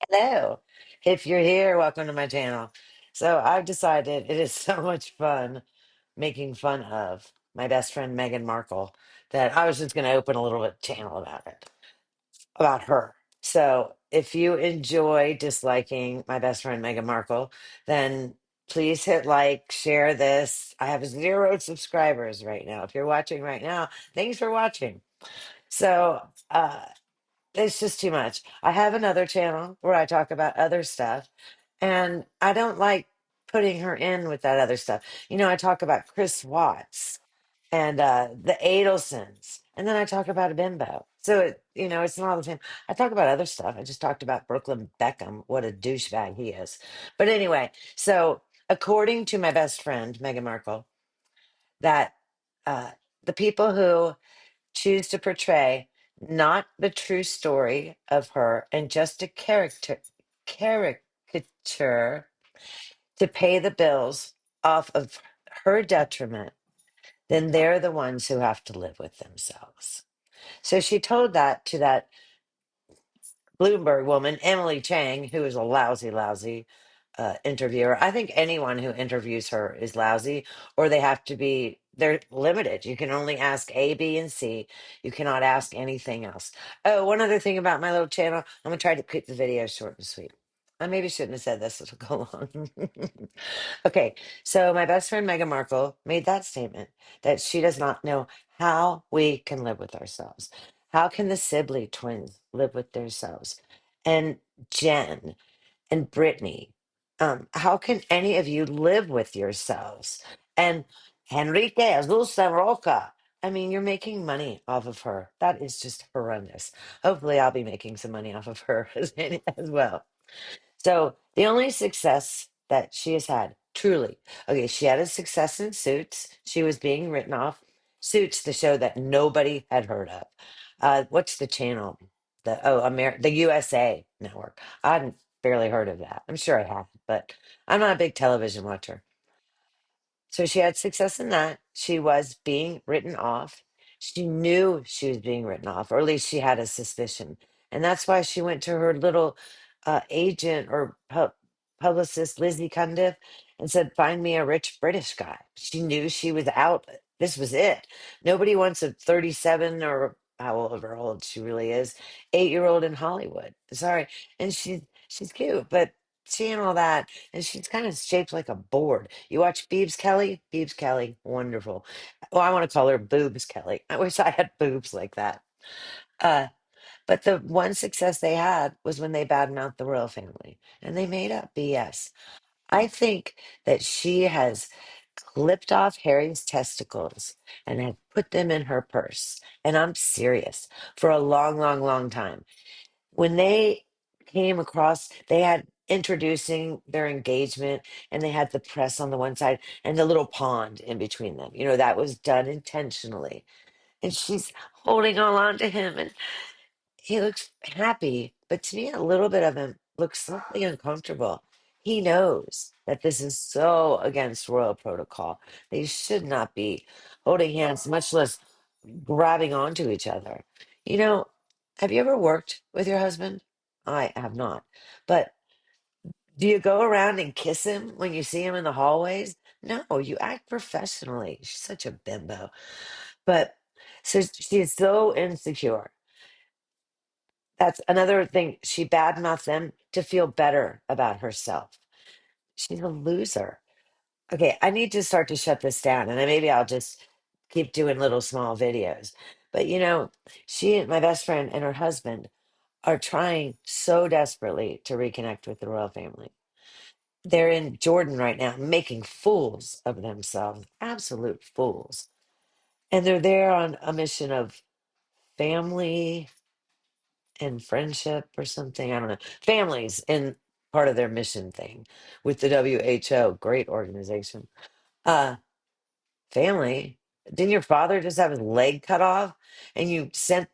Hello. If you're here, welcome to my channel. So I've decided it is so much fun making fun of my best friend Meghan Markle that I was just going to open a little bit channel about it, about her. So if you enjoy disliking my best friend Meghan Markle, then please hit like, share this. I have 0 subscribers right now. If you're watching right now, thanks for watching. So, it's just too much. I have another channel where I talk about other stuff, and I don't like putting her in with that other stuff. I talk about Chris Watts and the Adelsons, and then I talk about a bimbo. So it's not all the same. I talk about other stuff. I just talked about Brooklyn Beckham. What a douchebag he is. But anyway, so according to my best friend Meghan Markle, that uh, the people who choose to portray not the true story of her and just a caricature to pay the bills off of her detriment, then they're the ones who have to live with themselves. So she told that to that Bloomberg woman, Emily Chang, who is a lousy, lousy interviewer. I think anyone who interviews her is lousy, or they're limited. You can only ask A, B, and C. You cannot ask anything else. Oh, one other thing about my little channel, I'm going to try to keep the video short and sweet. I maybe shouldn't have said this. It'll go long. Okay, so my best friend Meghan Markle made that statement that she does not know how we can live with ourselves. How can the Sibley twins live with themselves? And Jen and Brittany, how can any of you live with yourselves? And Enrique Azul Roca. I mean, you're making money off of her. That is just horrendous. Hopefully, I'll be making some money off of her as well. So the only success that she has had, truly, okay, she had a success in Suits. She was being written off. Suits, the show that nobody had heard of. What's the channel? The USA Network. I'd barely heard of that. I'm sure I have, but I'm not a big television watcher. So she had success in that. She was being written off. She knew she was being written off, or at least she had a suspicion. And that's why she went to her little agent or publicist, Lizzie Cundiff, and said, "Find me a rich British guy." She knew she was out. This was it. Nobody wants a 37 or however old she really is, 8-year-old in Hollywood. Sorry. And she's cute, but she and all that, and she's kind of shaped like a board. You watch Beebs Kelly? Beebs Kelly, wonderful. Well, I want to call her Boobs Kelly. I wish I had boobs like that. Uh, but the one success they had was when they badmouthed the royal family, and they made up BS. I think that she has clipped off Harry's testicles and had put them in her purse. And I'm serious, for a long, long, long time when they came across, they had introducing their engagement, and they had the press on the one side and the little pond in between them. That was done intentionally. And she's holding on to him, and he looks happy, but to me, a little bit of him looks slightly uncomfortable. He knows that this is so against royal protocol. They should not be holding hands, much less grabbing onto each other. You know, have you ever worked with your husband? I have not. But do you go around and kiss him when you see him in the hallways? No, you act professionally. She's such a bimbo. But so she's so insecure. That's another thing. She badmouthed them to feel better about herself. She's a loser. Okay, I need to start to shut this down, and then maybe I'll just keep doing little small videos. But she and my best friend and her husband are trying so desperately to reconnect with the royal family. They're in Jordan right now, making fools of themselves, absolute fools. And they're there on a mission of family and friendship or something. I don't know. Families in part of their mission thing with the WHO, great organization. Uh, Family. Didn't your father just have his leg cut off and you sent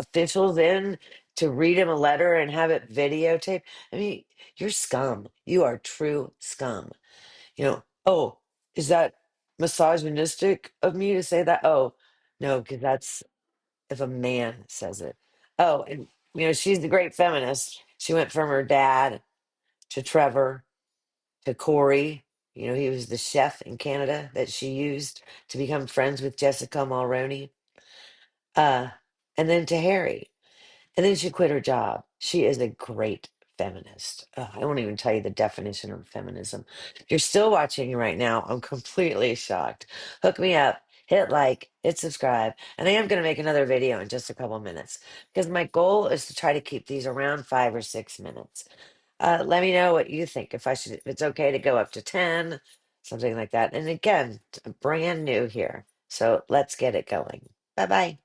officials in to read him a letter and have it videotaped? I mean, you're scum. You are true scum. Oh, is that misogynistic of me to say that? Oh, no, because that's if a man says it. Oh, and she's the great feminist. She went from her dad to Trevor to Corey. You know, he was the chef in Canada that she used to become friends with Jessica Mulroney. Uh, and then to Harry. And then she quit her job. She is a great feminist. I won't even tell you the definition of feminism. If you're still watching right now, I'm completely shocked. Hook me up, hit like, hit subscribe. And I am going to make another video in just a couple minutes because my goal is to try to keep these around 5 or 6 minutes. Let me know what you think. If it's okay to go up to 10, something like that. And again, brand new here. So let's get it going. Bye bye.